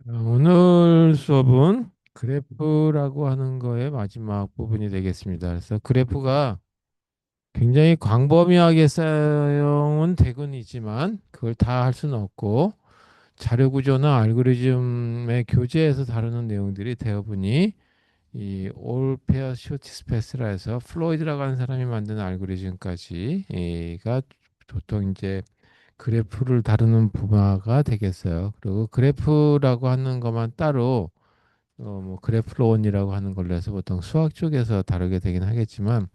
오늘 수업은 그래프라고 하는 거의 마지막 부분이 되겠습니다. 그래서 그래프가 굉장히 광범위하게 사용은 되곤 있지만 그걸 다 할 수는 없고 자료 구조나 알고리즘의 교재에서 다루는 내용들이 대부분이 이 올페어 쇼티스페이스라 해서 플로이드라고 하는 사람이 만든 알고리즘까지가 보통 이제 그래프를 다루는 분야가 되겠어요. 그리고 그래프라고 하는 것만 따로 뭐 그래플론이라고 하는 걸로 해서 보통 수학 쪽에서 다루게 되긴 하겠지만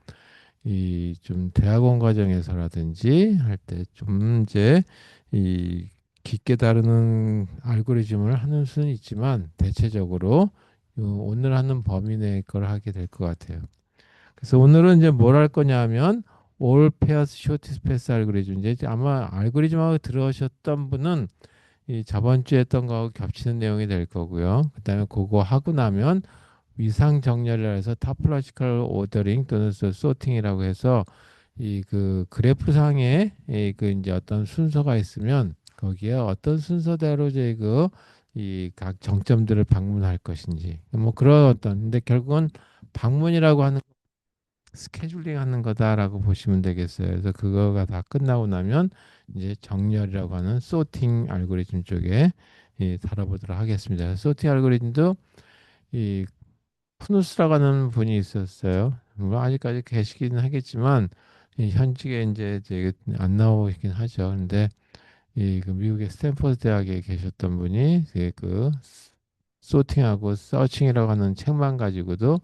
이 좀 대학원 과정에서라든지 할 때 좀 이제 이 깊게 다루는 알고리즘을 하는 수는 있지만 대체적으로 오늘 하는 범위 내 걸 하게 될 것 같아요. 그래서 오늘은 이제 뭘 할 거냐면 올 페어스 쇼티스 패스 알고리즘 이제 아마 알고리즘하고 들어오셨던 분은 이 저번 주에 했던 거하고 겹치는 내용이 될 거고요. 그다음에 그거 하고 나면 위상 정렬이라 해서 타포로지컬 오더링 또는 소팅이라고 해서 이 그 그래프 상에 이그 이제 어떤 순서가 있으면 거기에 어떤 순서대로 이제 그 이 각 정점들을 방문할 것인지 뭐 그런 어떤 근데 결국은 방문이라고 하는 스케줄링 하는 거다라고 보시면 되겠어요. 그래서 그거가 다 끝나고 나면 이제 정렬이라고 하는 소팅 알고리즘 쪽에 다뤄보도록 하겠습니다. 소팅 알고리즘도 이 푸누스라고 하는 분이 있었어요. 뭐 아직까지 계시기는 하겠지만 이 현직에 이제 안 나오긴 하죠. 근데 이그 미국의 스탠퍼드 대학에 계셨던 분이 그 소팅하고 서칭이라고 하는 책만 가지고도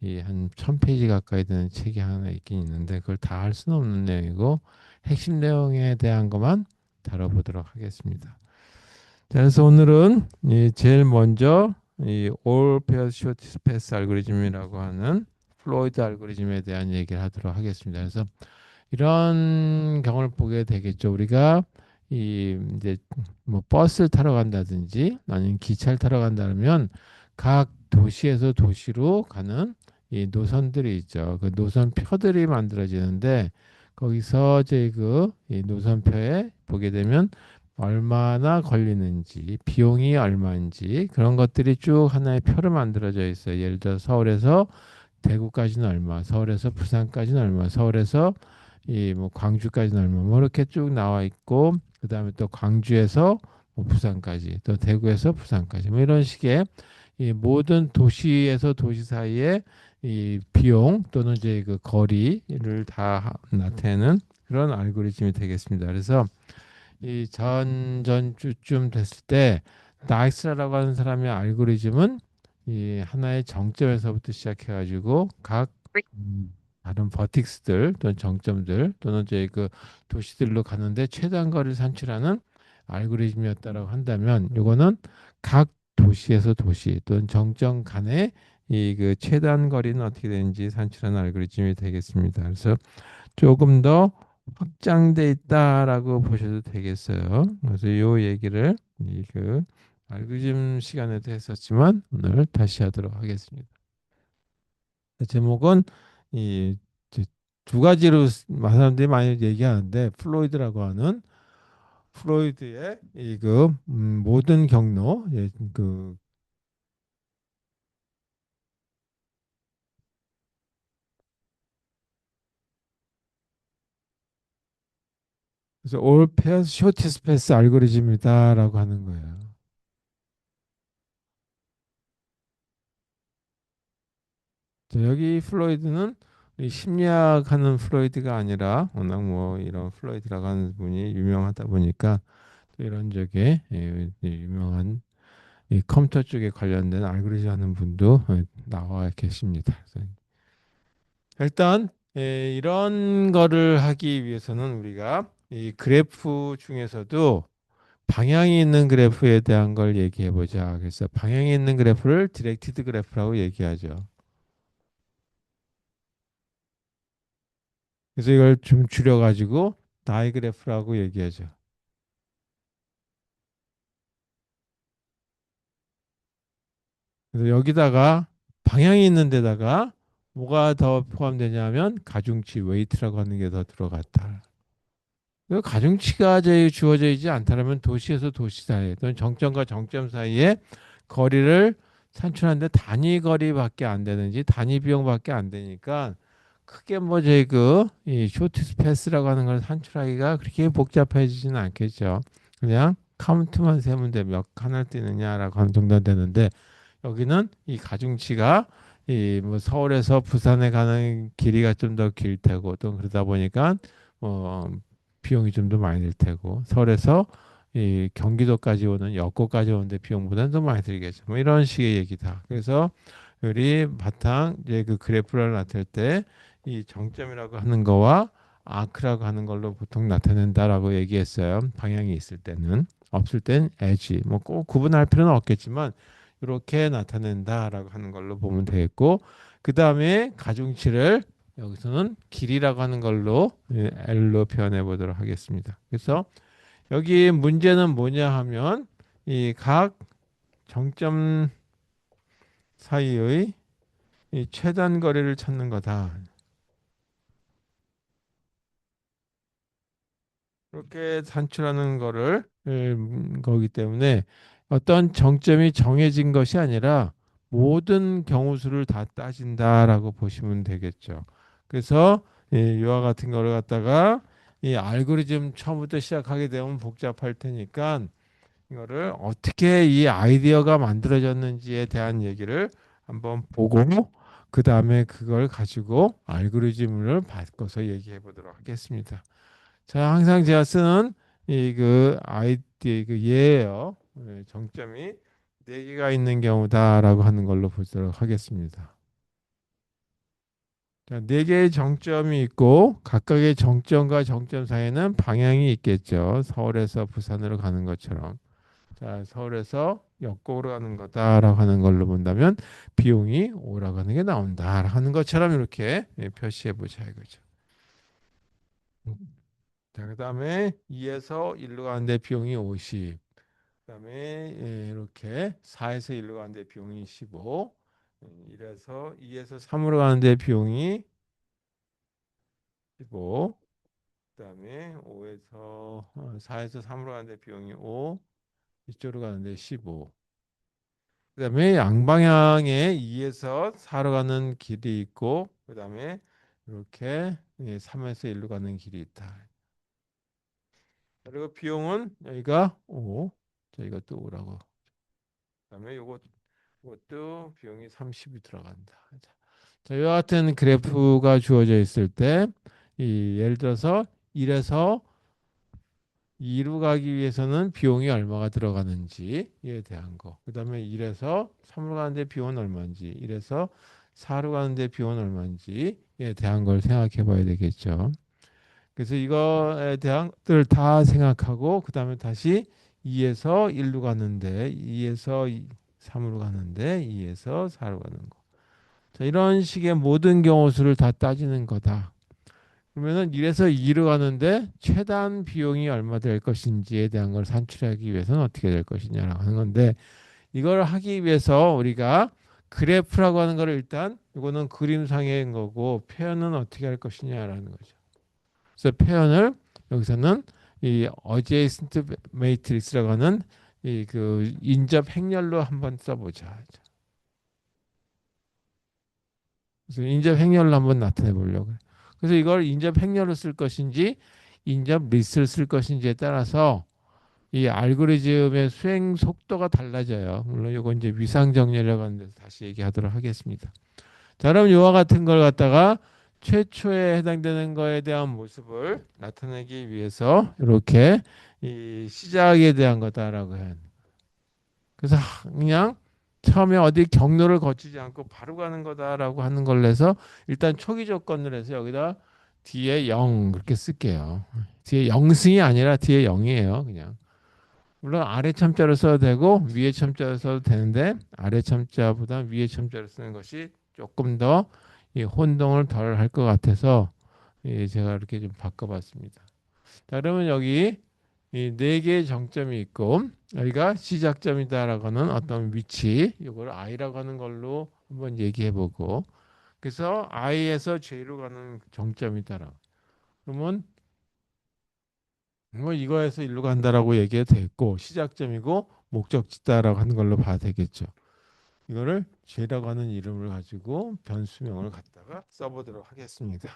이 한 1000페이지 가까이 되는 책이 하나 있긴 있는데 그걸 다 할 수는 없는 내용이고 핵심 내용에 대한 것만 다뤄보도록 하겠습니다. 자, 그래서 오늘은 이 제일 먼저 이 All Pairs Short Space 알고리즘이라고 하는 플로이드 알고리즘에 대한 얘기를 하도록 하겠습니다. 그래서 이런 경우를 보게 되겠죠. 우리가 이 이제 뭐 버스를 타러 간다든지 아니면 기차를 타러 간다면 각 도시에서 도시로 가는 이 노선들이 있죠. 그 노선표들이 만들어지는데 거기서 이제 그이 노선표에 보게 되면 얼마나 걸리는지, 비용이 얼마인지 그런 것들이 쭉 하나의 표를 만들어져 있어요. 예를 들어 서울에서 대구까지는 얼마, 서울에서 부산까지는 얼마, 서울에서 이 뭐 광주까지는 얼마, 뭐 이렇게 쭉 나와 있고 그다음에 또 광주에서 뭐 부산까지, 또 대구에서 부산까지 뭐 이런 식의 이 모든 도시에서 도시 사이에 이 비용 또는 이제 그 거리를 다 나타내는 그런 알고리즘이 되겠습니다. 그래서 이 전주쯤 됐을 때 나익스라고 하는 사람의 알고리즘은 이 하나의 정점에서부터 시작해가지고 각 다른 버틱스들 또는 정점들 또는 이제 그 도시들로 가는데 최단 거리를 산출하는 알고리즘이었다라고 한다면 이거는 각 도시에서 도시 또는 정점 간의 이 그 최단 거리는 어떻게 되는지 산출하는 알고리즘이 되겠습니다. 그래서 조금 더 확장돼 있다라고 보셔도 되겠어요. 그래서 이 얘기를 이 그 알고리즘 시간에도 했었지만 오늘 다시 하도록 하겠습니다. 제목은 이 두 가지로 사람들이 많이 얘기하는데 플로이드라고 하는 프로이드의 이 그 모든 경로 그 그래서 올 페어 쇼티스 패스 알고리즘이다라고 하는 거예요. 자, 여기 플로이드는 이 심리학하는 플로이드가 아니라 워낙 뭐 이런 플로이드라고 하는 분이 유명하다 보니까 또 이런 쪽에 유명한 이 컴퓨터 쪽에 관련된 알고리즘 하는 분도 나와 계십니다. 그래서 일단 이런 거를 하기 위해서는 우리가 이 그래프 중에서도 방향이 있는 그래프에 대한 걸 얘기해 보자. 그래서 방향이 있는 그래프를 디렉티드 그래프라고 얘기하죠. 그래서 이걸 좀 줄여가지고 다이그래프라고 얘기하죠. 그래서 여기다가 방향이 있는 데다가 뭐가 더 포함되냐면 가중치 웨이트라고 하는 게 더 들어갔다. 그 가중치가 주어져 있지 않다면 도시에서 도시 사이 또는 정점과 정점 사이에 거리를 산출하는데 단위 거리밖에 안 되는지 단위 비용밖에 안 되니까 크게 뭐 저희 그이 쇼트 패스라고 하는 걸 산출하기가 그렇게 복잡해지지는 않겠죠. 그냥 카운트만 세면 돼. 몇 칸을 뛰느냐라고 하는 정도 되는데 여기는 이 가중치가 이 뭐 서울에서 부산에 가는 길이가 좀 더 길 테고 또 그러다 보니까 뭐 비용이 좀 더 많이 들 테고 서울에서 이 경기도까지 오는 여고까지 오는데 비용보다는 더 많이 들겠죠. 뭐 이런 식의 얘기다. 그래서 우리 바탕 이제 그 그래프를 나타낼 때 이 정점이라고 하는 거와 아크라고 하는 걸로 보통 나타낸다라고 얘기했어요. 방향이 있을 때는 없을 땐 에지. 뭐 꼭 구분할 필요는 없겠지만 이렇게 나타낸다라고 하는 걸로 보면 되겠고 그 다음에 가중치를 여기서는 길이라고 하는 걸로 L로 표현해 보도록 하겠습니다. 그래서 여기 문제는 뭐냐 하면 이 각 정점 사이의 이 최단 거리를 찾는 거다. 그렇게 산출하는 거를 거기 때문에 어떤 정점이 정해진 것이 아니라 모든 경우 수를 다 따진다라고 보시면 되겠죠. 그래서 이와 같은 거를 갖다가 이 알고리즘 처음부터 시작하게 되면 복잡할 테니까 이거를 어떻게 이 아이디어가 만들어졌는지에 대한 얘기를 한번 보고 그 다음에 그걸 가지고 알고리즘을 바꿔서 얘기해 보도록 하겠습니다. 자, 항상 제가 쓰는 이 그 아이디 그 예예요. 정점이 네 개가 있는 경우다라고 하는 걸로 보도록 하겠습니다. 자, 네 개의 정점이 있고 각각의 정점과 정점 사이에는 방향이 있겠죠. 서울에서 부산으로 가는 것처럼. 자, 서울에서 역곡으로 가는 거다라고 하는 걸로 본다면 비용이 오라고 하는 게 나온다 하는 것처럼 이렇게 표시해 보자 이거죠. 자, 그다음에 2에서 1로 가는데 비용이 50. 그다음에 이렇게 4에서 1로 가는데 비용이 15. 1에서 2에서 3으로 가는데 비용이 15. 그다음에 5에서 4에서 3으로 가는데 비용이 5. 이쪽으로 가는데 15. 그다음에 양방향에 2에서 4로 가는 길이 있고 그다음에 이렇게 3에서 1로 가는 길이 있다. 그리고 비용은 여기가 5. 자, 이것도 5라고. 그다음에 이것도 비용이 30이 들어간다. 자, 이와 같은 그래프가 주어져 있을 때 예를 들어서 1에서 2로 가기 위해서는 비용이 얼마가 들어가는지에 대한 거. 그다음에 1에서 3로 가는데 비용은 얼마인지, 1에서 4로 가는데 비용은 얼마인지에 대한 걸 생각해 봐야 되겠죠. 그래서 이거에 대한 것들 다 생각하고 그다음에 다시 2에서 1로 가는데 2에서 3으로 가는데 2에서 4로 가는 거. 자, 이런 식의 모든 경우 수를 다 따지는 거다. 그러면은 1에서 2로 가는데 최단 비용이 얼마 될 것인지에 대한 걸 산출하기 위해서는 어떻게 될 것이냐라고 하는 건데 이걸 하기 위해서 우리가 그래프라고 하는 거를 일단 이거는 그림상의 거고 표현은 어떻게 할 것이냐라는 거죠. 그래서 표현을 여기서는 이 어제이슨트 매트릭스라고 하는 이 그 인접 행렬로 한번 써보자. 그래서 인접 행렬로 한번 나타내 보려고. 그래서 이걸 인접 행렬로 쓸 것인지 인접 리스트를 쓸 것인지에 따라서 이 알고리즘의 수행 속도가 달라져요. 물론 이거 이제 위상 정렬이라고 하는 데서 다시 얘기하도록 하겠습니다. 자, 그럼 이와 같은 걸 갖다가 최초에 해당되는 거에 대한 모습을 나타내기 위해서 이렇게 이 시작에 대한 거다라고 해요. 그래서 그냥 처음에 어디 경로를 거치지 않고 바로 가는 거다라고 하는 걸 내서 일단 초기 조건을 해서 여기다 뒤에 0 그렇게 쓸게요. 뒤에 0승이 아니라 뒤에 0이에요. 그냥. 물론 아래 첨자를 써도 되고 위에 첨자를 써도 되는데 아래 첨자보다 위에 첨자를 쓰는 것이 조금 더 이 혼동을 덜 할 것 같아서 제가 이렇게 좀 바꿔봤습니다. 자, 그러면 여기 이 네 개의 정점이 있고 여기가 시작점이다라고 하는 어떤 위치 이걸 I라고 하는 걸로 한번 얘기해보고 그래서 I에서 J로 가는 정점이다라. 그러면 뭐 이거에서 일로 간다라고 얘기해도 됐고 시작점이고 목적지다라고 하는 걸로 봐야 되겠죠. 이거를 J라고 하는 이름을 가지고 변수명을 갖다가 써보도록 하겠습니다.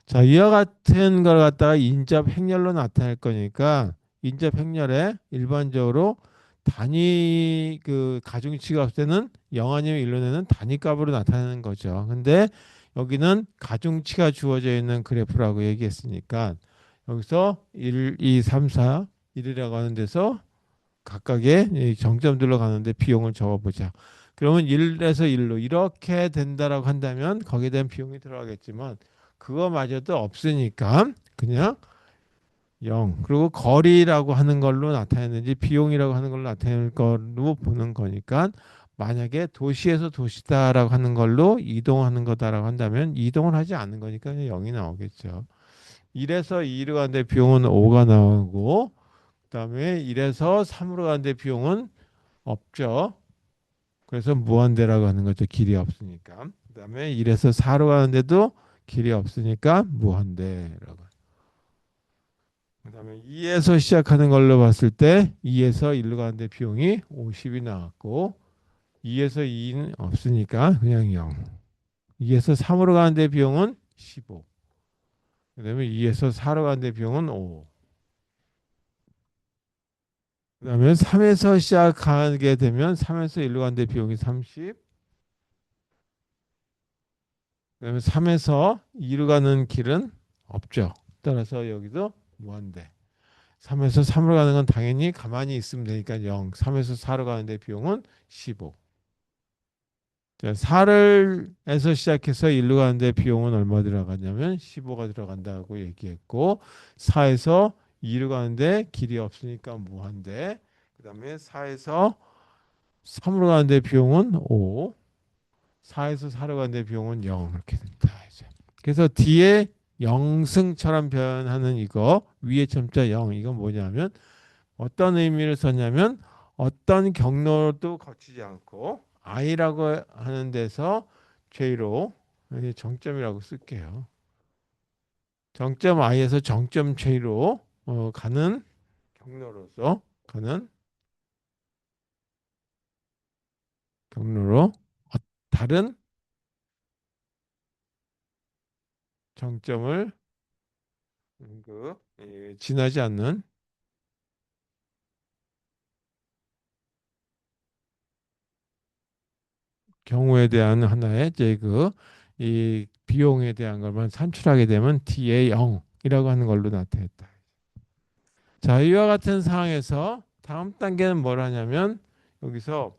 자, 이와 같은 걸 갖다가 인접 행렬로 나타낼 거니까 인접 행렬에 일반적으로 단위 그 가중치가 없을 때는 0 아니면 1로 내는 단위값으로 나타내는 거죠. 근데 여기는 가중치가 주어져 있는 그래프라고 얘기했으니까 여기서 1, 2, 3, 4, 1이라고 하는 데서 각각의 이 정점들로 가는데 비용을 적어보자. 그러면 1에서 1로 이렇게 된다라고 한다면 거기에 대한 비용이 들어가겠지만 그거마저도 없으니까 그냥 0. 그리고 거리라고 하는 걸로 나타내는지 비용이라고 하는 걸로 나타낼 걸로 보는 거니까 만약에 도시에서 도시다라고 하는 걸로 이동하는 거다라고 한다면 이동을 하지 않는 거니까 그냥 0이 나오겠죠. 1에서 2로 가는데 비용은 5가 나오고 그다음에 1에서 3으로 가는데 비용은 없죠. 그래서 무한대라고 하는 거죠. 길이 없으니까. 그다음에 1에서 4로 가는데도 길이 없으니까 무한대라고. 그다음에 2에서 시작하는 걸로 봤을 때 2에서 1로 가는데 비용이 50이 나왔고 2에서 2는 없으니까 그냥 0. 2에서 3으로 가는데 비용은 15. 그다음에 2에서 4로 가는데 비용은 5. 그다음에 3에서 시작하게 되면 3에서 1로 가는데 비용이 30. 그다음에 3에서 2로 가는 길은 없죠. 따라서 여기도 무한대. 3에서 3으로 가는 건 당연히 가만히 있으면 되니까 0. 3에서 4로 가는데 비용은 15. 자, 4를 에서 시작해서 1로 가는데 비용은 얼마 들어가냐면 15가 들어간다고 얘기했고 4에서 2로 가는데 길이 없으니까 무한대. 그다음에 4에서 3으로 가는데 비용은 5. 4에서 4로 가는데 비용은 0 이렇게 된다. 이제. 그래서 뒤에 영승처럼 표현하는 이거 위에 점자 0 이건 뭐냐면 어떤 의미를 썼냐면 어떤 경로도 거치지 않고 i라고 하는 데서 j로 정점이라고 쓸게요. 정점 i에서 정점 j로 가는 경로로서 가는 경로로 다른 정점을 지나지 않는 경우에 대한 하나의 이제 이 비용에 대한 것만 산출하게 되면 D의 0이라고 하는 걸로 나타냈다. 자, 이와 같은 상황에서 다음 단계는 뭘 하냐면 여기서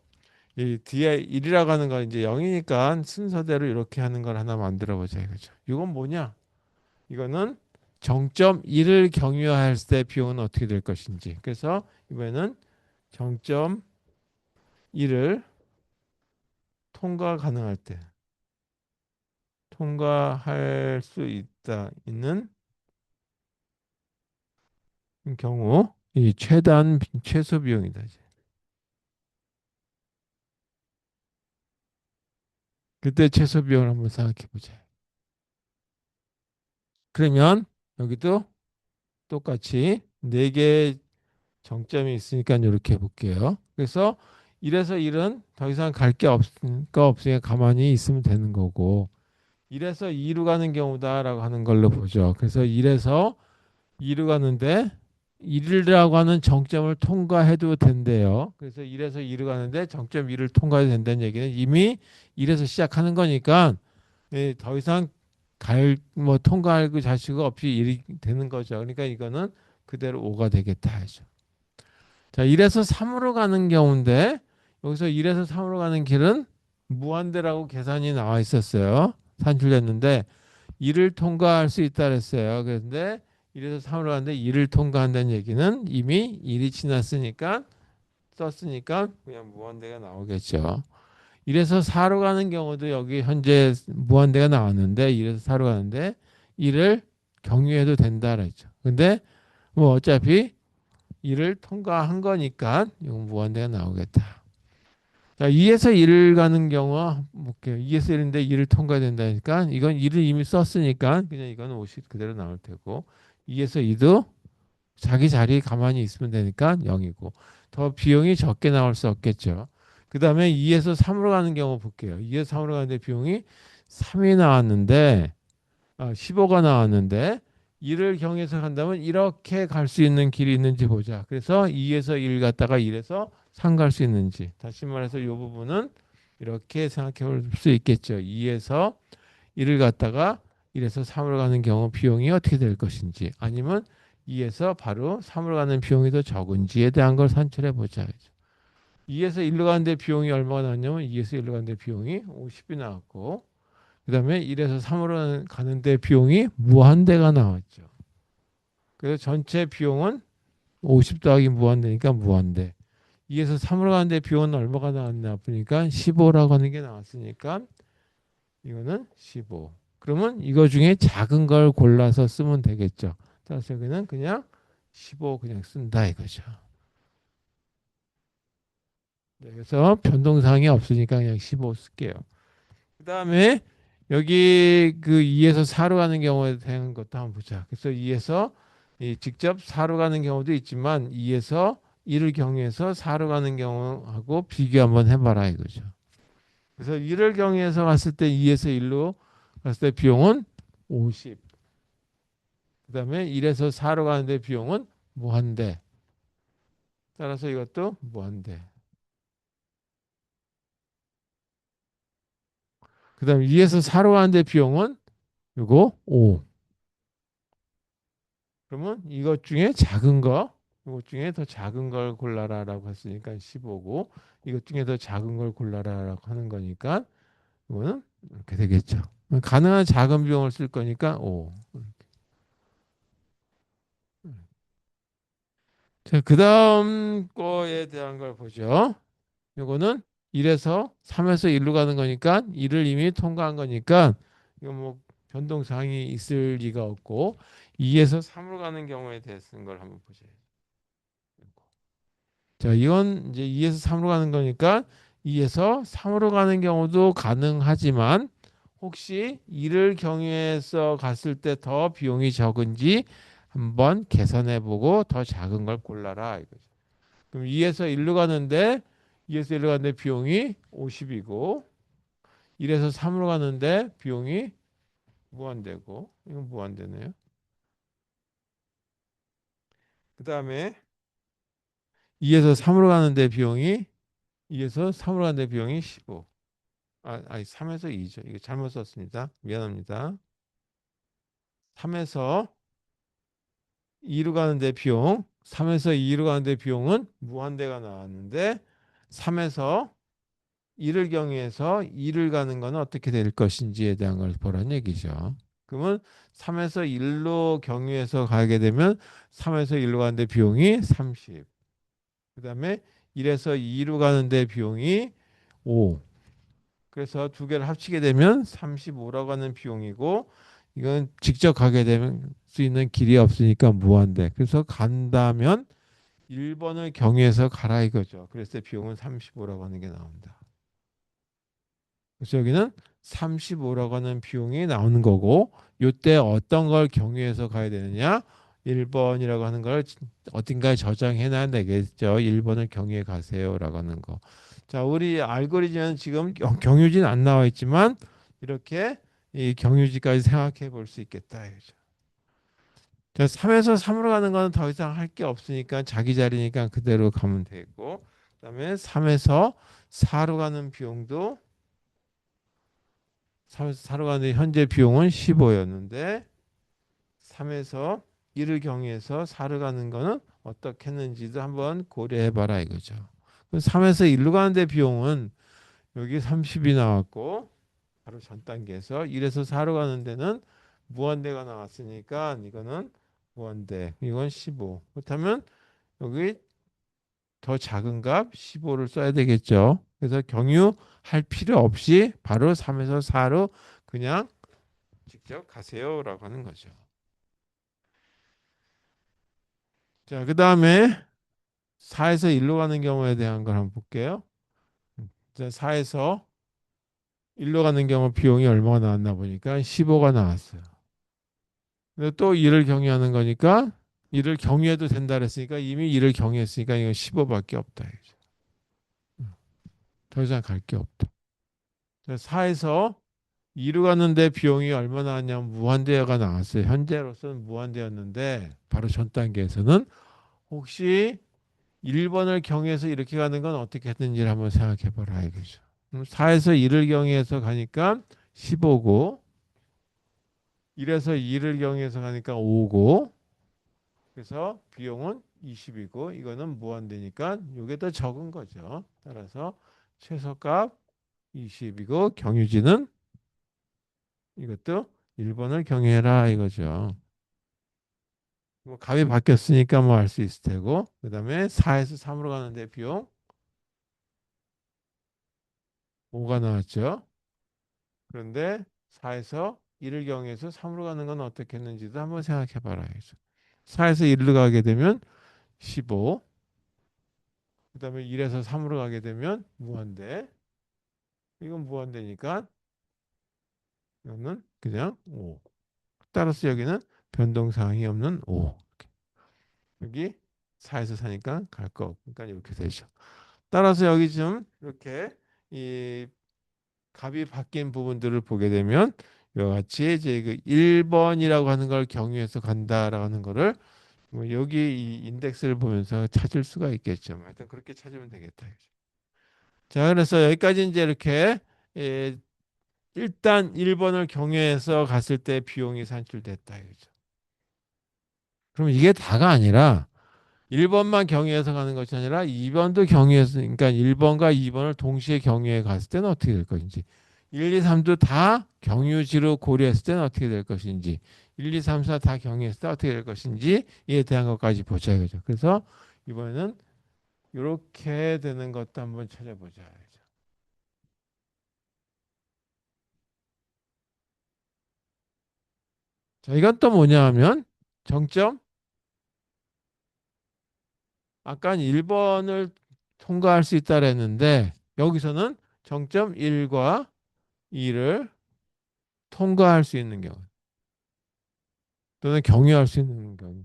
이 뒤에 1이라고 하는 건 이제 0이니까 순서대로 이렇게 하는 걸 하나 만들어 보자 이거죠. 이건 뭐냐? 이거는 정점 1을 경유할 때 비용은 어떻게 될 것인지. 그래서 이번에는 정점 1을 통과 가능할 때 통과할 수 있는 경우 이 최소 비용이다. 이제. 그때 최소 비용을 한번 생각해 보자. 그러면 여기도 똑같이 4개의 정점이 있으니까 이렇게 해볼게요. 그래서 1에서 1은 더 이상 갈 게 없으니까 가만히 있으면 되는 거고 1에서 2로 가는 경우다라고 하는 걸로 보죠. 그래서 1에서 2로 가는데 1이라고 하는 정점을 통과해도 된대요. 그래서 1에서 2로 가는데 정점 1을 통과해도 된다는 얘기는 이미 1에서 시작하는 거니까 더 이상 뭐 통과할 그 자식이 없이 1이 되는 거죠. 그러니까 이거는 그대로 5가 되겠다 하죠. 자, 1에서 3으로 가는 경우인데 여기서 1에서 3으로 가는 길은 무한대라고 계산이 나와 있었어요. 산출됐는데 1을 통과할 수 있다 그랬어요. 그런데 1에서 3으로 가는데 1을 통과한다는 얘기는 이미 1이 지났으니까 썼으니까 그냥 무한대가 나오겠죠. 1에서 4로 가는 경우도 여기 현재 무한대가 나왔는데 1에서 4로 가는데 1을 경유해도 된다 그랬죠. 근데 뭐 어차피 1을 통과한 거니까 이건 무한대가 나오겠다. 자, 2에서 1을 가는 경우 볼게요. 2에서 1인데 2를 통과된다니까 이건 1을 이미 썼으니까 그냥 이건 50 그대로 나올 테고 2에서 2도 자기 자리 가만히 있으면 되니까 0이고 더 비용이 적게 나올 수 없겠죠. 그 다음에 2에서 3으로 가는 경우 볼게요. 2에서 3으로 가는데 비용이 3이 나왔는데 15가 나왔는데 1을 경해서 간다면 이렇게 갈 수 있는 길이 있는지 보자. 그래서 2에서 1 갔다가 1에서 3 갈 수 있는지. 다시 말해서 이 부분은 이렇게 생각해 볼 수 있겠죠. 2에서 1을 갔다가 1에서 3으로 가는 경우 비용이 어떻게 될 것인지 아니면 2에서 바로 3으로 가는 비용이 더 적은지에 대한 걸 산출해 보자. 2에서 1로 가는데 비용이 얼마가 나왔냐면 2에서 1로 가는데 비용이 50이 나왔고 그 다음에 1에서 3으로 가는데 비용이 무한대가 나왔죠. 그래서 전체 비용은 50 더하기 무한대니까 무한대. 2에서 3으로 가는데 비용은 얼마가 나왔나 보니까 15라고 하는 게 나왔으니까 이거는 15. 그러면 이거 중에 작은 걸 골라서 쓰면 되겠죠. 따라서 여기는 그냥 15 그냥 쓴다 이거죠. 네, 그래서 변동사항이 없으니까 그냥 15 쓸게요. 그 다음에 여기 그 2에서 4로 가는 경우에 대한 것도 한번 보자. 그래서 2에서 직접 4로 가는 경우도 있지만 2에서 1을 경유해서 4로 가는 경우하고 비교 한번 해봐라 이거죠. 그래서 1을 경유해서 갔을 때 2에서 1로 갔을 때 비용은 50. 그 다음에 1에서 4로 가는데 비용은 무한대. 따라서 이것도 무한대. 그 다음에 2에서 4로 가는데 비용은 이거 5. 그러면 이것 중에 작은 거, 이것 중에 더 작은 걸 골라라라고 했으니까 15고 이것 중에 더 작은 걸 골라라라고 하는 거니까 이거는 이렇게 되겠죠. 가능한 작은 비용을 쓸 거니까 5. 자, 그 다음 거에 대한 걸 보죠. 이거는 1에서 3에서 1로 가는 거니까 1을 이미 통과한 거니까 이거 뭐 변동사항이 있을 리가 없고 2에서 3으로 가는 경우에 대해 쓴 걸 한번 보죠. 자, 이건 이제 2에서 3으로 가는 거니까 2에서 3으로 가는 경우도 가능하지만 혹시 2를 경유해서 갔을 때 더 비용이 적은지 한번 계산해 보고 더 작은 걸 골라라 이거죠. 그럼 2에서 1로 가는데 2에서 1로 가는데 비용이 50이고 1에서 3으로 가는데 비용이 무한대고 이건 무한대네요. 그 다음에 2에서 3으로 가는데 비용이 2에서 3으로 가는데 비용이 15. 아니 3에서 2죠. 이거 잘못 썼습니다. 미안합니다. 3에서 2로 가는데 비용 3에서 2로 가는데 비용은 무한대가 나왔는데 3에서 1을 경유해서 2를 가는 거는 어떻게 될 것인지에 대한 걸 보라는 얘기죠. 그러면 3에서 1로 경유해서 가게 되면 3에서 1로 가는데 비용이 30. 그 다음에 1에서 2로 가는데 비용이 5. 그래서 두 개를 합치게 되면 35라고 하는 비용이고 이건 직접 가게 되면 수 있는 길이 없으니까 무한대. 그래서 간다면 1번을 경유해서 가라 이거죠. 그래서 비용은 35라고 하는 게 나옵니다. 그래서 여기는 35라고 하는 비용이 나오는 거고 이때 어떤 걸 경유해서 가야 되느냐? 1번이라고 하는 걸 어딘가에 저장해 놔야 되겠죠. 1번을 경유해 가세요라고 하는 거. 자, 우리 알고리즘은 지금 경유지는 안 나와 있지만 이렇게 이 경유지까지 생각해 볼 수 있겠다. 이거죠. 자, 3에서 3으로 가는 거는 더 이상 할 게 없으니까 자기 자리니까 그대로 가면 되고 그다음에 3에서 4로 가는 비용도 3에서 4로 가는 현재 비용은 15였는데 3에서 1을 경유해서 4로 가는 거는 어떻게 했는지도 한번 고려해 봐라 이거죠. 3에서 1로 가는데 비용은 여기 30이 나왔고 바로 전 단계에서 1에서 4로 가는 데는 무한대가 나왔으니까 이거는 무한대. 이건 15. 그렇다면 여기 더 작은 값 15를 써야 되겠죠. 그래서 경유할 필요 없이 바로 3에서 4로 그냥 직접 가세요라고 하는 거죠. 자, 그다음에 4에서 1로 가는 경우에 대한 걸 한번 볼게요. 자, 4에서 1로 가는 경우 비용이 얼마가 나왔나 보니까 15가 나왔어요. 근데 또 1을 경유하는 거니까 1을 경유해도 된다 그랬으니까 이미 1을 경유했으니까 이건 15밖에 없다. 이거죠. 더 이상 갈 게 없다. 4에서 2로 갔는데 비용이 얼마 나왔냐면 무한대가 나왔어요. 현재로서는 무한대였는데 바로 전 단계에서는 혹시 1번을 경유해서 이렇게 가는 건 어떻게 했는지를 한번 생각해 보라 이거죠. 4에서 1을 경유해서 가니까 15고 1에서 2를 경유해서 가니까 5고 그래서 비용은 20이고 이거는 무한대니까 이게 더 적은 거죠. 따라서 최소값 20이고 경유지는 이것도 1번을 경유해라 이거죠. 뭐 값이 바뀌었으니까 뭐 알 수 있을 테고 그다음에 4에서 3으로 가는데 비용 5가 나왔죠. 그런데 4에서 1을 경유해서 3으로 가는 건 어떻게 했는지도 한번 생각해 봐라. 4에서 1로 가게 되면 15. 그다음에 1에서 3으로 가게 되면 무한대. 이건 무한대니까 이거는 그냥 5. 따라서 여기는 변동사항이 없는 5. 여기 4에서 4니까 갈 거 없으니까 이렇게 되죠. 따라서 여기 좀 이렇게 이 값이 바뀐 부분들을 보게 되면 이와 같이 이제 그 1번이라고 하는 걸 경유해서 간다라는 거를 뭐 여기 이 인덱스를 보면서 찾을 수가 있겠죠. 하여튼 그렇게 찾으면 되겠다. 자, 그래서 여기까지 이제 이렇게 예, 일단 1번을 경유해서 갔을 때 비용이 산출됐다. 이거죠. 그럼 이게 다가 아니라 1번만 경유해서 가는 것이 아니라 2번도 경유해서 그러니까 1번과 2번을 동시에 경유해 갔을 때는 어떻게 될 것인지 1, 2, 3도 다 경유지로 고려했을 때는 어떻게 될 것인지 1, 2, 3, 4 다 경유했을 때 어떻게 될 것인지 이에 대한 것까지 보자 이거죠. 그래서 이번에는 이렇게 되는 것도 한번 찾아보자. 자, 이건 또 뭐냐 하면 정점 아까 1번을 통과할 수 있다 그랬는데 여기서는 정점 1과 2를 통과할 수 있는 경우 또는 경유할 수 있는 경우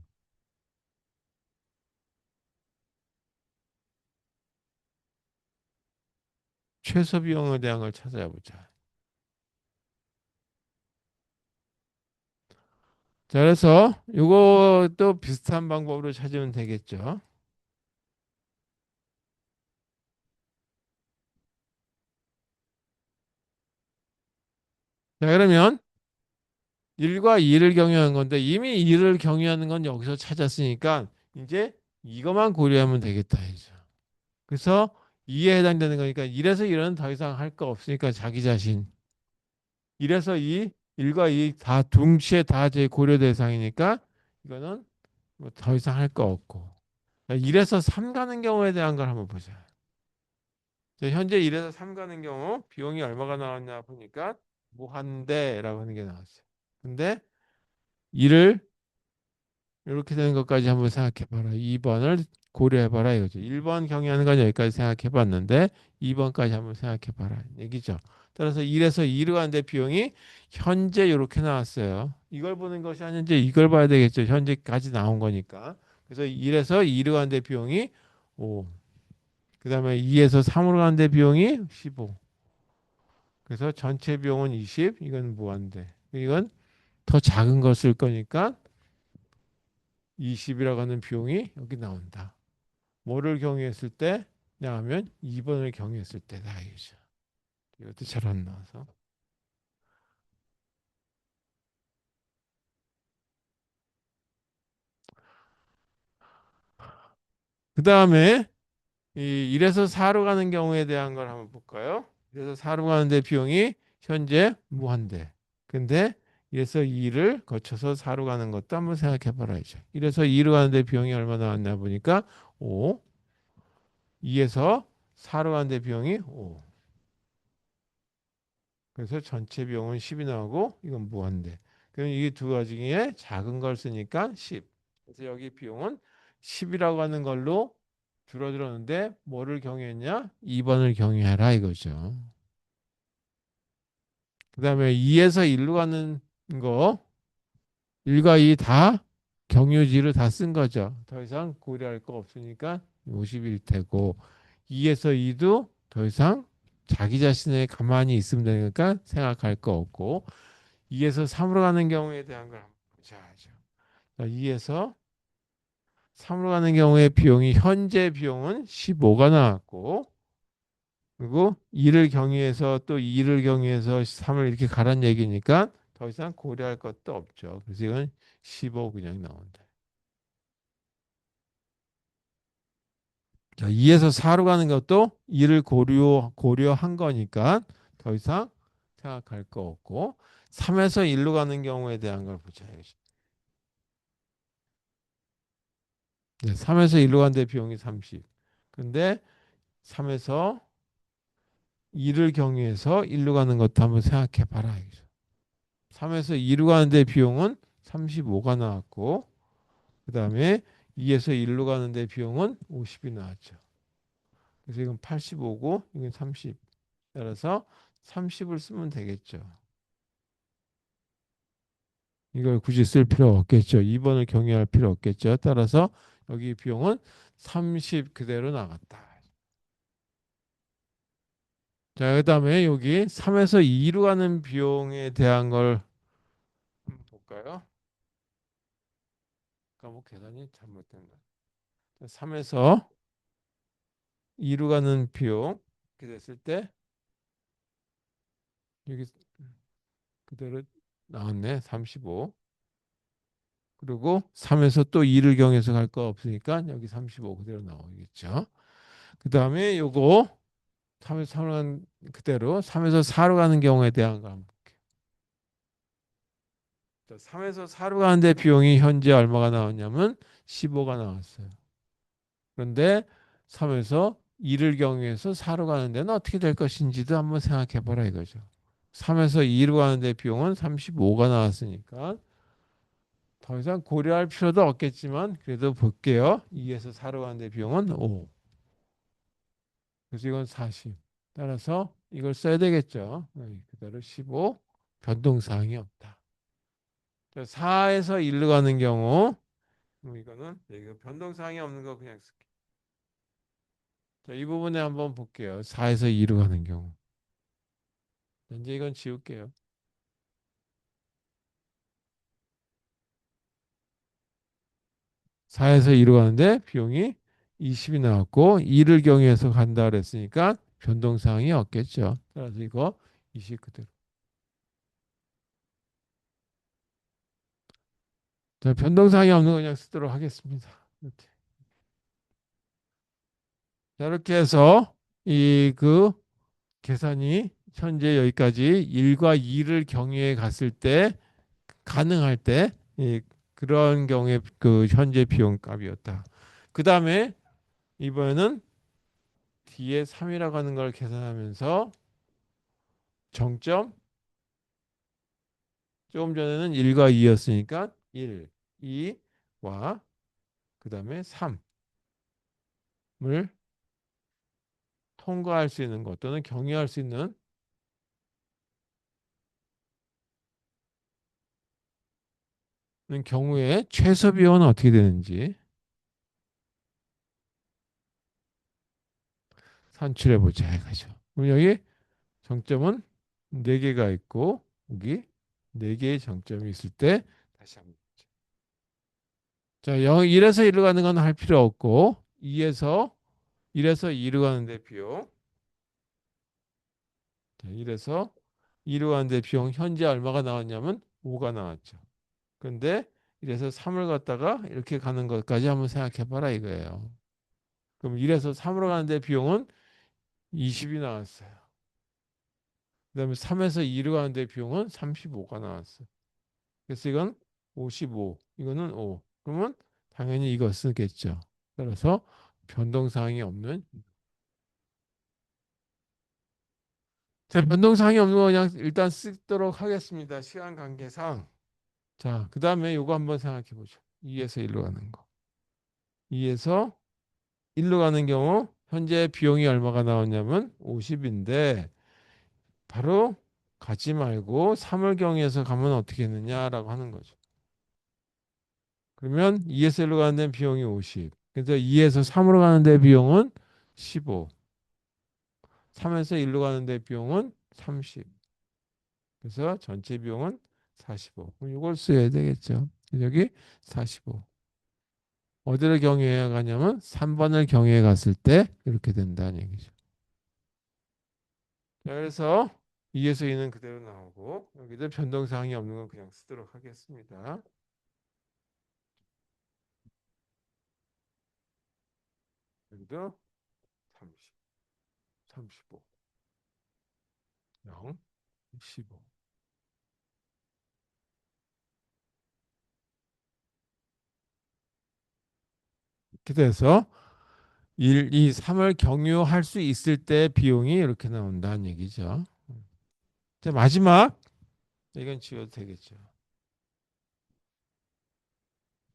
최소 비용에 대한 걸 찾아보자. 자, 그래서 이것도 비슷한 방법으로 찾으면 되겠죠. 자, 그러면 1과 2를 경유하는 건데 이미 2를 경유하는 건 여기서 찾았으니까 이제 이것만 고려하면 되겠다. 이죠. 그래서 2에 해당되는 거니까 1에서 1은 더 이상 할 거 없으니까 자기 자신 1에서 2, 1과 2 다 동시에 다 제 고려 대상이니까 이거는 뭐 더 이상 할 거 없고 1에서 3 가는 경우에 대한 걸 한번 보자. 현재 1에서 3 가는 경우 비용이 얼마가 나왔냐 보니까 무한대라고 하는 게 나왔어요. 근데 1을 이렇게 되는 것까지 한번 생각해 봐라. 2번을 고려해 봐라 이거죠. 1번 경유하는 건 여기까지 생각해 봤는데 2번까지 한번 생각해 봐라 얘기죠. 따라서 1에서 2로 가는데 비용이 현재 이렇게 나왔어요. 이걸 보는 것이 아니라 이제 이걸 봐야 되겠죠. 현재까지 나온 거니까. 그래서 1에서 2로 가는데 비용이 5. 그다음에 2에서 3으로 가는데 비용이 15. 그래서 전체 비용은 20. 이건 무한대. 이건 더 작은 걸 쓸 거니까 20이라고 하는 비용이 여기 나온다. 뭐를 경유했을 때? 냐 하면 2번을 경유했을 때다. 이거죠. 이것도 잘 안 나와서. 그 다음에 이 1에서 4로 가는 경우에 대한 걸 한번 볼까요? 1에서 4로 가는데 비용이 현재 무한대. 근데 1에서 2를 거쳐서 4로 가는 것도 한번 생각해 봐야죠. 1에서 2로 가는데 비용이 얼마 나왔나 보니까 5. 2에서 4로 가는데 비용이 5. 그래서 전체 비용은 10이 나오고 이건 무한대. 그럼 이 두 가지 중에 작은 걸 쓰니까 10. 그래서 여기 비용은 10이라고 하는 걸로 줄어들었는데 뭐를 경유했냐? 2번을 경유해라 이거죠. 그 다음에 2에서 1로 가는 거 1과 2 다 경유지를 다 쓴 거죠. 더 이상 고려할 거 없으니까 50일 테고 2에서 2도 더 이상 자기 자신의 가만히 있으면 되니까 생각할 거 없고 2에서 3으로 가는 경우에 대한 걸 한번 보자죠. 2에서 3으로 가는 경우에 비용이 현재 비용은 15가 나왔고 그리고 2를 경유해서 또 2를 경유해서 3을 이렇게 가란 얘기니까 더 이상 고려할 것도 없죠. 그래서 이건 15 그냥 나온다. 자, 2에서 4로 가는 것도 2를 고려한 거니까 더 이상 생각할 거 없고 3에서 1로 가는 경우에 대한 걸 보자. 네, 3에서 1로 가는데 비용이 30. 근데 3에서 2를 경유해서 1로 가는 것도 한번 생각해 봐라. 3에서 2로 가는데 비용은 35가 나왔고 그다음에 2에서 1로 가는데 비용은 50이 나왔죠. 그래서 이건 85고 이건 30. 따라서 30을 쓰면 되겠죠. 이걸 굳이 쓸 필요 없겠죠. 2번을 경유할 필요 없겠죠. 따라서 여기 비용은 30 그대로 나갔다. 자, 그다음에 여기 3에서 2로 가는 비용에 대한 걸 한번 볼까요? 아까 뭐 계산이 잘못된 거. 3에서 2로 가는 비용 이렇게 됐을 때 여기 그대로 나왔네. 35. 그리고 3에서 또 2를 경해서 갈 거 없으니까 여기 35 그대로 나오겠죠. 그 다음에 요거 3에서 3로 가는 그대로 3에서 4로 가는 경우에 대한 거 한번 볼게요. 3에서 4로 가는데 비용이 현재 얼마가 나왔냐면 15가 나왔어요. 그런데 3에서 2를 경유해서 4로 가는 데는 어떻게 될 것인지도 한번 생각해 보라 이거죠. 3에서 2로 가는데 비용은 35가 나왔으니까 더 이상 고려할 필요도 없겠지만 그래도 볼게요. 2에서 4로 가는데 비용은 5. 그래서 이건 40. 따라서 이걸 써야 되겠죠. 그대로 15. 변동사항이 없다. 4에서 1로 가는 경우 이거는 이거 변동사항이 없는 거 그냥 쓸게요. 자, 이 부분에 한번 볼게요. 4에서 2로 가는 경우. 이제 이건 지울게요. 4에서 2로 가는데 비용이 20이 나왔고 2를 경유해서 간다 그랬으니까 변동사항이 없겠죠. 따라서 이거 20 그대로. 자, 변동사항이 없는 거 그냥 쓰도록 하겠습니다. 이렇게. 자, 이렇게 해서 이 그 계산이 현재 여기까지 1과 2를 경유해 갔을 때 가능할 때 그런 경우에 그 현재 비용 값이었다. 그 다음에 이번에는 뒤에 3이라고 하는 걸 계산하면서 정점 조금 전에는 1과 2였으니까 1, 2와 그 다음에 3을 통과할 수 있는 것 또는 경유할 수 있는 경우에 최소 비용은 어떻게 되는지 산출해 보자 이거죠. 그럼 여기 정점은 4개가 있고 여기 4개의 정점이 있을 때 다시 한번 자, 1에서 1로 가는 건 할 필요 없고 1에서 2로 가는데 비용 자, 1에서 2로 가는데 비용 현재 얼마가 나왔냐면 5가 나왔죠. 근데 1에서 3을 갖다가 이렇게 가는 것까지 한번 생각해 봐라 이거예요. 그럼 1에서 3으로 가는데 비용은 20이 나왔어요. 그다음에 3에서 2로 가는데 비용은 35가 나왔어요. 그래서 이건 55, 이거는 5. 그러면 당연히 이거 쓰겠죠. 따라서 변동사항이 없는 자, 변동사항이 없는 거 그냥 일단 쓰도록 하겠습니다. 시간 관계상. 자, 그 다음에 이거 한번 생각해 보죠. 2에서 1로 가는 거. 2에서 1로 가는 경우 현재 비용이 얼마가 나왔냐면 50인데 바로 가지 말고 3월 경에서 가면 어떻게 했느냐라고 하는 거죠. 그러면 2에서 1로 가는 데 비용이 50. 그래서 2에서 3으로 가는 데 비용은 15. 3에서 1로 가는 데 비용은 30. 그래서 전체 비용은 45. 그럼 이걸 써야 되겠죠. 여기 45. 어디를 경유해 가냐면 3번을 경유해 갔을 때 이렇게 된다는 얘기죠. 자, 그래서 2에서 2는 그대로 나오고 여기도 변동사항이 없는 건 그냥 쓰도록 하겠습니다. 여기도 30, 35, 0, 15. 이렇게 돼서 1, 2, 3을 경유할 수 있을 때 비용이 이렇게 나온다는 얘기죠. 자, 마지막 이건 지워도 되겠죠.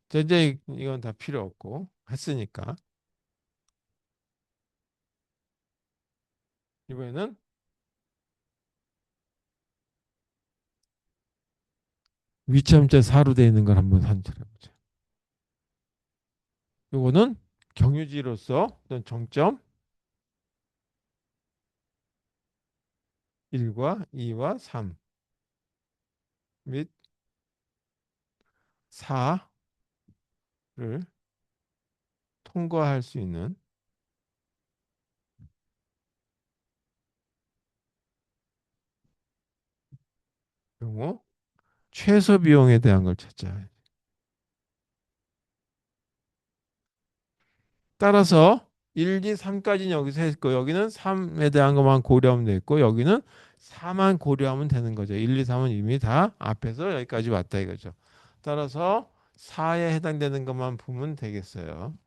자, 이제 이건 다 필요 없고 했으니까 이번에는 위치함자 4로 되어 있는 걸 한번 산출해 보죠. 요거는 경유지로서 어떤 정점 1과 2와 3 및 4를 통과할 수 있는 경우 최소 비용에 대한 걸 찾자. 따라서 1, 2, 3까지는 여기서 했고 여기는 3에 대한 것만 고려하면 되겠고 여기는 4만 고려하면 되는 거죠. 1, 2, 3은 이미 다 앞에서 여기까지 왔다 이거죠. 따라서 4에 해당되는 것만 보면 되겠어요.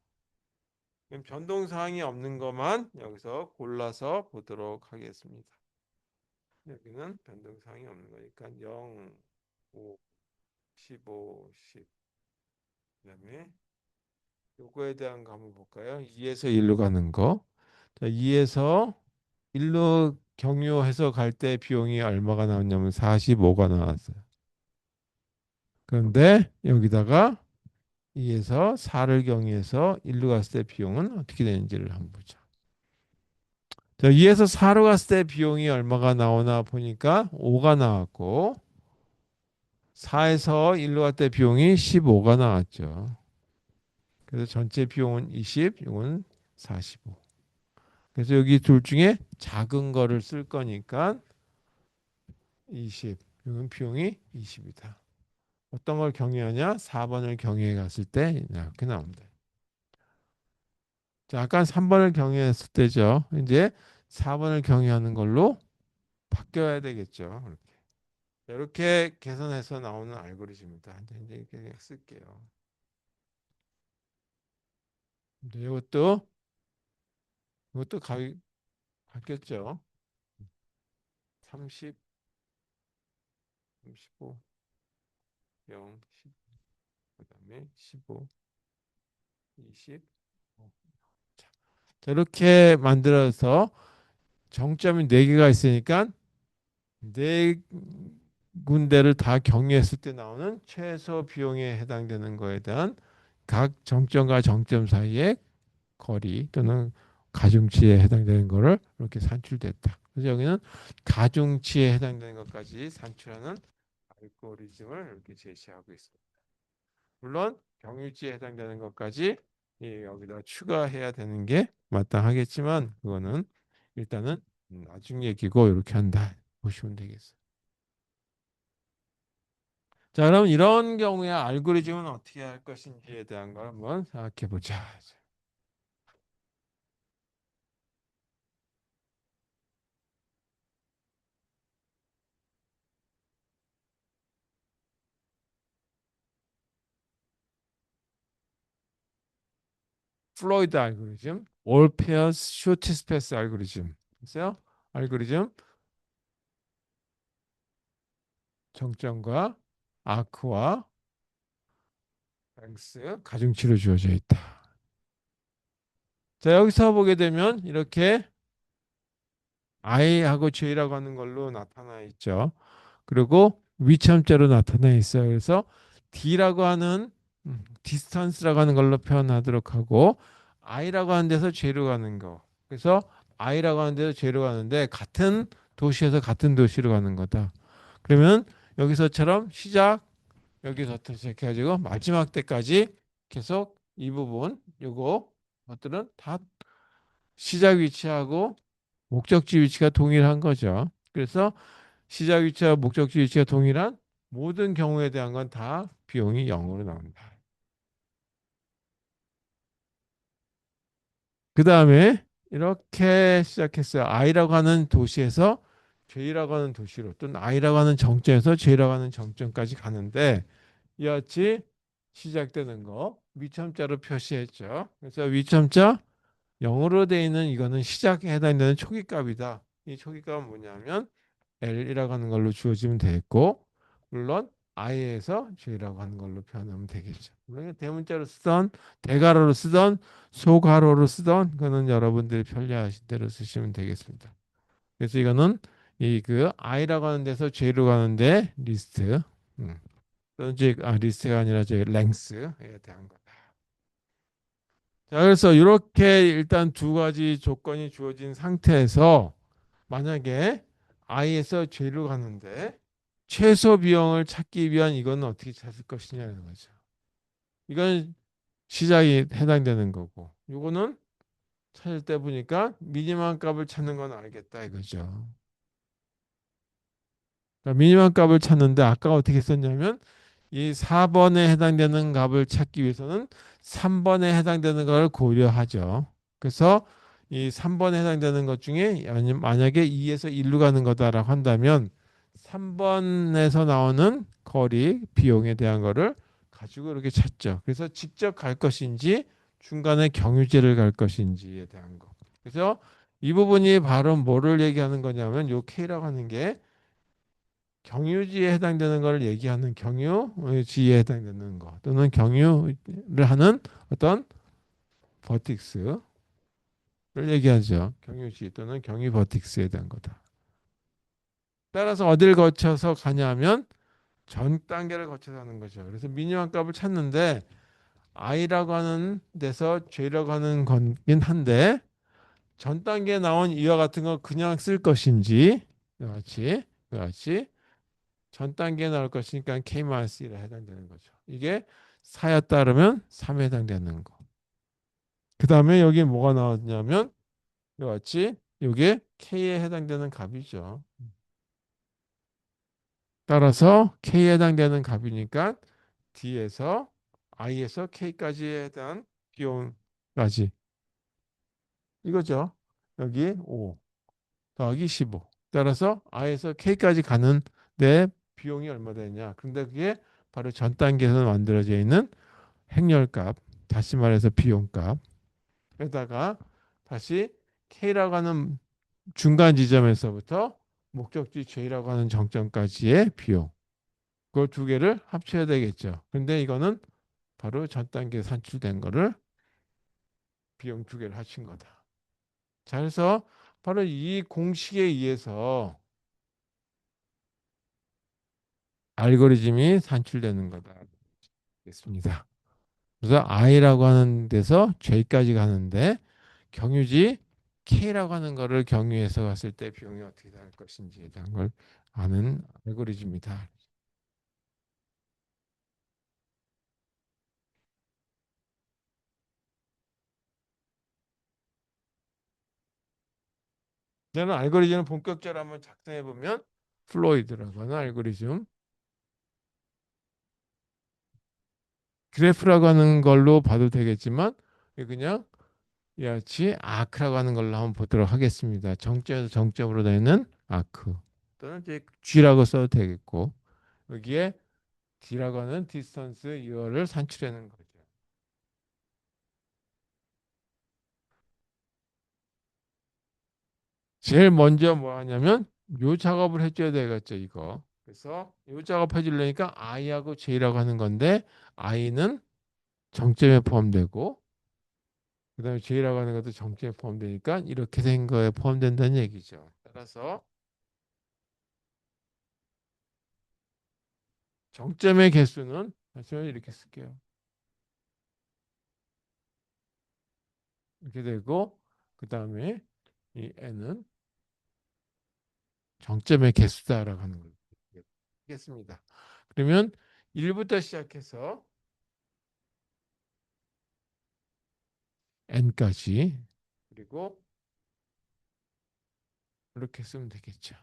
그럼 변동사항이 없는 것만 여기서 골라서 보도록 하겠습니다. 여기는 변동사항이 없는 거니까 0, 5, 15, 10. 그다음에 요거에 대한 거 한번 볼까요? 2에서 1로 가는 거. 자, 2에서 1로 경유해서 갈 때 비용이 얼마가 나왔냐면 45가 나왔어요. 그런데 여기다가 2에서 4를 경유해서 1로 갔을 때 비용은 어떻게 되는지를 한번 보자. 자, 2에서 4로 갔을 때 비용이 얼마가 나오나 보니까 5가 나왔고 4에서 1로 갔을 때 비용이 15가 나왔죠. 그래서 전체 비용은 20, 이건 45. 그래서 여기 둘 중에 작은 거를 쓸 거니까 20. 이건 비용이 20이다. 어떤 걸 경유하냐? 4번을 경유해 갔을 때 이렇게 나옵니다. 자, 아까 3번을 경유했을 때죠. 이제 4번을 경유하는 걸로 바뀌어야 되겠죠. 이렇게 계산해서 나오는 알고리즘입니다. 이제 이렇게 쓸게요. 이것도 가위 바뀌었죠. 30, 35, 0, 10, 그다음에 15, 20. 자, 이렇게 만들어서 정점이 4개가 있으니까 네 군데를 다 경유했을 때 나오는 최소 비용에 해당되는 거에 대한 각 정점과 정점 사이의 거리 또는 가중치에 해당되는 거를 이렇게 산출됐다. 그래서 여기는 가중치에 해당되는 것까지 산출하는 알고리즘을 이렇게 제시하고 있습니다. 물론 경유치에 해당되는 것까지 여기다 추가해야 되는 게 마땅하겠지만 그거는 일단은 나중 얘기고 이렇게 한다 보시면 되겠어요. 자, 그럼 이런 경우에 알고리즘은 어떻게 할 것인지에 대한 걸 한번 생각해 보자. 플로이드 알고리즘, 올페어스 쇼티스 패스 알고리즘. 있어요? 알고리즘 정점과 아크와 랭스 가중치로 주어져 있다. 자, 여기서 보게 되면 이렇게 I하고 J라고 하는 걸로 나타나 있죠. 그리고 위치함자로 나타나 있어요. 그래서 D라고 하는 distance라고 하는 걸로 표현하도록 하고 I라고 하는 데서 J로 가는 거. 그래서 I라고 하는 데서 J로 가는데 같은 도시에서 같은 도시로 가는 거다. 그러면 여기서처럼 시작 여기서부터 시작해가지고 마지막 때까지 계속 이 부분 요거 것들은 다 시작 위치하고 목적지 위치가 동일한 거죠. 그래서 시작 위치와 목적지 위치가 동일한 모든 경우에 대한 건 다 비용이 0으로 나온다. 그 다음에 이렇게 시작했어요. I라고 하는 도시에서 J라고 하는 도시로 또는 I라고 하는 정점에서 J라고 하는 정점까지 가는데 이와 같이 시작되는 거 위첨자로 표시했죠. 그래서 위첨자 0으로 되어 있는 이거는 시작에 해당되는 초기값이다. 이 초기값은 뭐냐면 L이라고 하는 걸로 주어지면 되겠고 물론 I에서 J라고 하는 걸로 표현하면 되겠죠. 물론 대문자로 쓰던 대괄호로 쓰던 소괄호로 쓰던 그거는 여러분들이 편리하신 대로 쓰시면 되겠습니다. 그래서 이거는 이 그 I라고 하는 데서 J로 가는데 리스트 또는 리스트가 아니라 저 랭스에 대한 거다. 자, 그래서 이렇게 일단 두 가지 조건이 주어진 상태에서 만약에 I에서 J로 가는데 최소 비용을 찾기 위한 이거는 어떻게 찾을 것이냐는 거죠. 이건 시작이 해당되는 거고, 이거는 찾을 때 보니까 미니멈 값을 찾는 건 알겠다 이거죠. 그러니까 미니멈 값을 찾는데 아까 어떻게 썼냐면 이 4번에 해당되는 값을 찾기 위해서는 3번에 해당되는 걸 고려하죠. 그래서 이 3번에 해당되는 것 중에 만약에 2에서 1로 가는 거다라고 한다면 3번에서 나오는 거리 비용에 대한 거를 가지고 이렇게 찾죠. 그래서 직접 갈 것인지 중간에 경유지를 갈 것인지에 대한 거. 그래서 이 부분이 바로 뭐를 얘기하는 거냐면 요 K라고 하는 게 경유지에 해당되는 걸 얘기하는 경유지에 해당되는 거 또는 경유를 하는 어떤 버틱스를 얘기하죠. 경유지 또는 경유 버틱스에 대한 거다. 따라서 어디를 거쳐서 가냐면 전 단계를 거쳐서 하는 거죠. 그래서 미니멈 값을 찾는데 I라고 하는 데서 J라고 하는 거긴 한데 전 단계에 나온 이와 같은 거 그냥 쓸 것인지 같이 전 단계에 나올 것이니까 K-1에 해당되는 거죠. 이게 4였다 그러면 3에 해당되는 거. 그 다음에 여기 뭐가 나왔냐면 이와 같이 이게 K에 해당되는 값이죠. 따라서 K에 해당되는 값이니까 D에서 I에서 K까지에 대한 비용까지 이거죠. 여기 5 더하기 15. 따라서 I에서 K까지 가는 데 비용이 얼마 되냐. 근데 그게 바로 전 단계에서 만들어져 있는 행렬값, 다시 말해서 비용값에다가 다시 K라고 하는 중간 지점에서부터 목적지 J라고 하는 정점까지의 비용. 그 두 개를 합쳐야 되겠죠. 근데 이거는 바로 전 단계에 산출된 거를 비용 두 개를 합친 거다. 자, 그래서 바로 이 공식에 의해서 알고리즘이 산출되는 거다. 겠습니다. 그래서 I라고 하는 데서 J까지 가는데 경유지 K라고 하는 거를 경유해서 갔을 때 비용이 어떻게 될 것인지에 대한 걸 아는 알고리즘이다. 저는 알고리즘을 본격적으로 한번 작성해 보면 플로이드라고 하는 알고리즘 그래프라고 하는 걸로 봐도 되겠지만 그냥 이같이 아크라고 하는 걸로 한번 보도록 하겠습니다. 정점에서 정점으로 되는 아크 또는 이제 G라고 써도 되겠고 여기에 D라고 하는 디스턴스 이거를 산출하는 거죠. 제일 먼저 뭐 하냐면 요 작업을 해줘야 되겠죠, 이거. 그래서 요 작업 해주려니까 I하고 J라고 하는 건데 I는 정점에 포함되고 그다음에 J라고 하는 것도 정점에 포함되니까 이렇게 된 거에 포함된다는 얘기죠. 따라서 정점의 개수는 다시 이렇게 쓸게요. 이렇게 되고 그 다음에 이 n은 정점의 개수다라고 하는 걸 하겠습니다. 그러면 1부터 시작해서 n까지 그리고 이렇게 쓰면 되겠죠.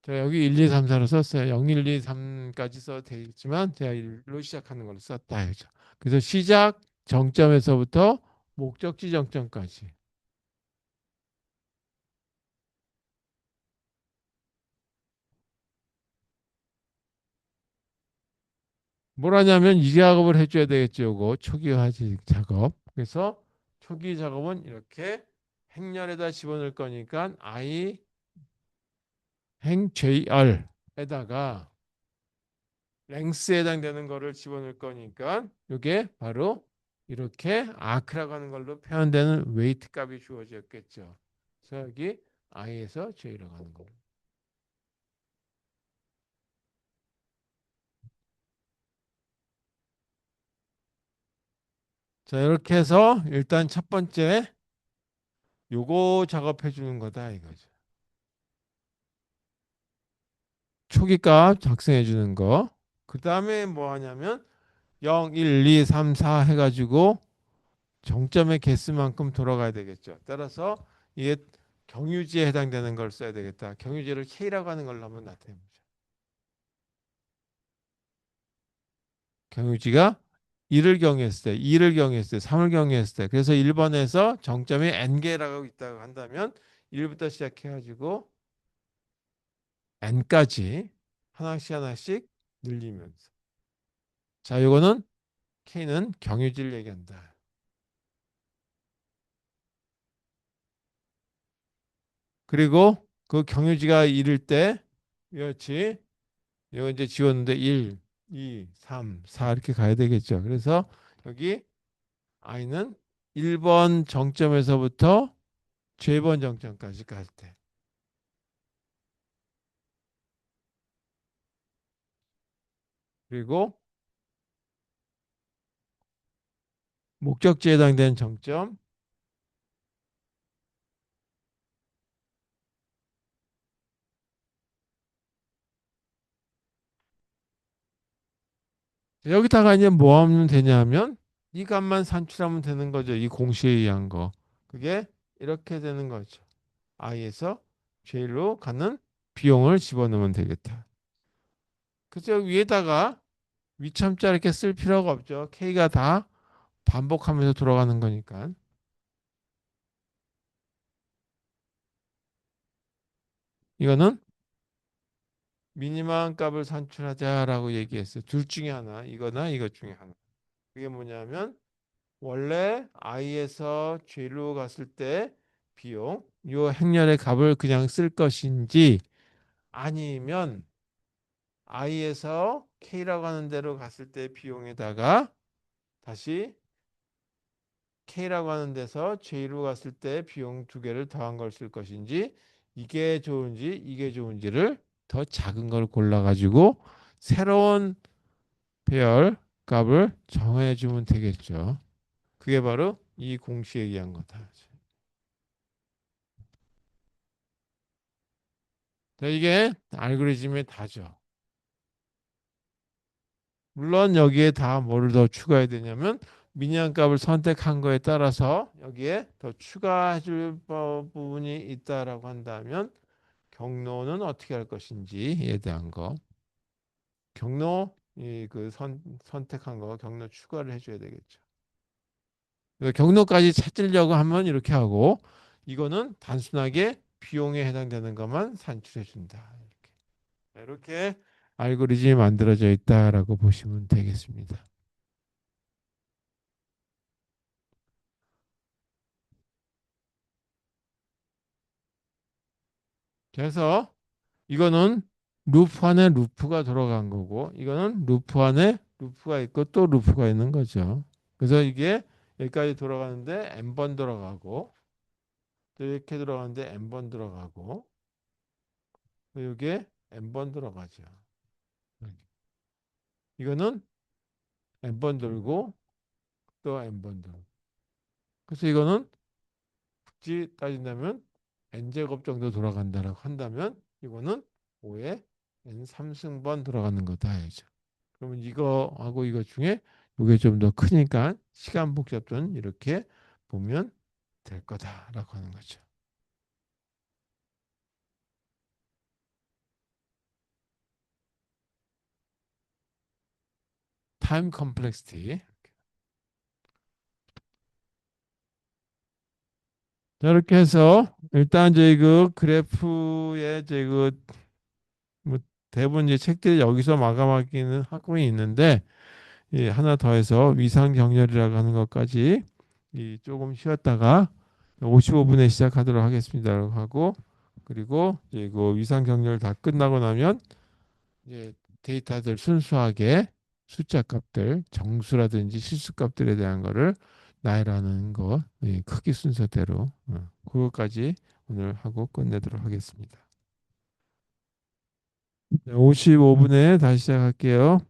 자, 여기 1, 2, 3, 4로 썼어요. 0, 1, 2, 3까지 써도 되겠지만 제가 1로 시작하는 걸로 썼다. 그죠? 그래서 시작 정점에서부터 목적지 정점까지. 뭘 하냐면 이 작업을 해줘야 되겠죠. 요거 초기화지 작업. 그래서 초기 작업은 이렇게 행렬에다 집어넣을 거니까 I 행 JR에다가 랭스에 해당되는 거를 집어넣을 거니까 이게 바로 이렇게 아크라고 하는 걸로 표현되는 웨이트 값이 주어졌겠죠. 그래서 여기 I에서 J라고 하는 거. 자, 이렇게 해서 일단 첫 번째 요거 작업해 주는 거다 이거죠. 초기값 작성해 주는 거. 그 다음에 뭐 하냐면 0, 1, 2, 3, 4 해가지고 정점의 개수만큼 돌아가야 되겠죠. 따라서 이게 경유지에 해당되는 걸 써야 되겠다. 경유지를 K라고 하는 걸로 한번 나타내 보죠. 경유지가 1을 경유했을 때, 2를 경유했을 때, 3을 경유했을 때. 그래서 1번에서 정점이 n개라고 있다고 한다면 1부터 시작해가지고 n까지 하나씩 하나씩 늘리면서. 자, 이거는 K는 경유지를 얘기한다. 그리고 그 경유지가 1일 때, 그렇지. 이거 이제 지웠는데 1, 2, 3, 4 이렇게 가야 되겠죠. 그래서 여기 i는 1번 정점에서부터 J번 정점까지 갈 때. 그리고 목적지에 해당되는 정점. 여기다가 이제 뭐 하면 되냐면 이 값만 산출하면 되는 거죠. 이 공식에 의한 거. 그게 이렇게 되는 거죠. i에서 J로 가는 비용을 집어넣으면 되겠다. 그죠? 위에다가 위참자 이렇게 쓸 필요가 없죠. K가 다 반복하면서 돌아가는 거니까. 이거는 미니멈 값을 산출하자라고 얘기했어요. 둘 중에 하나, 이거나 이것 중에 하나. 그게 뭐냐면 원래 i에서 j로 갔을 때 비용, 요 행렬의 값을 그냥 쓸 것인지 아니면 i에서 k라고 하는 데로 갔을 때 비용에다가 다시 k라고 하는 데서 j로 갔을 때 비용 두 개를 더한 걸 쓸 것인지 이게 좋은지 이게 좋은지를 더 작은 걸 골라가지고 새로운 배열 값을 정해주면 되겠죠. 그게 바로 이 공식에 의한 거다. 자, 이게 알고리즘의 다죠. 물론 여기에 다 뭐를 더 추가해야 되냐면 미니멈 값을 선택한 거에 따라서 여기에 더 추가해 줄 부분이 있다라고 한다면 경로는 어떻게 할 것인지에 대한 거. 경로 이그 선택한 거 경로 추가를 해줘야 되겠죠. 그러니까 경로까지 찾으려고 하면 이렇게 하고 이거는 단순하게 비용에 해당되는 것만 산출해 준다. 이렇게 알고리즘이 만들어져 있다라고 보시면 되겠습니다. 그래서 이거는 루프 안에 루프가 들어간 거고 이거는 루프 안에 루프가 있고 또 루프가 있는 거죠. 그래서 이게 여기까지 돌아가는데 n번 들어가고 또 이렇게 들어가는데 n번 들어가고 또 이게 n번 들어가죠. 이거는 n번 돌고 또 n번 돌고 그래서 이거는 굳이 따진다면 n제곱 정도 돌아간다라고 한다면 이거는 5의 n 3승번 돌아가는 거다 이죠. 그러면 이거하고 이거 중에 이게 좀 더 크니까 시간 복잡도는 이렇게 보면 될 거다라고 하는 거죠. 타임 컴플렉시티. 자, 이렇게 해서 일단 이제 그 그래프의 이제 뭐 대부분 이제 책들이 여기서 마감하기는 하고 있는데 하나 더해서 위상 정렬이라고 하는 것까지 조금 쉬었다가 55분에 시작하도록 하겠습니다. 하고 그리고 이제 그 위상 정렬 다 끝나고 나면 이제 데이터들 순수하게 숫자 값들, 정수라든지 실수 값들에 대한 거를 나열하는 거 크기 순서대로 그것까지 오늘 하고 끝내도록 하겠습니다. 55분에 다시 시작할게요.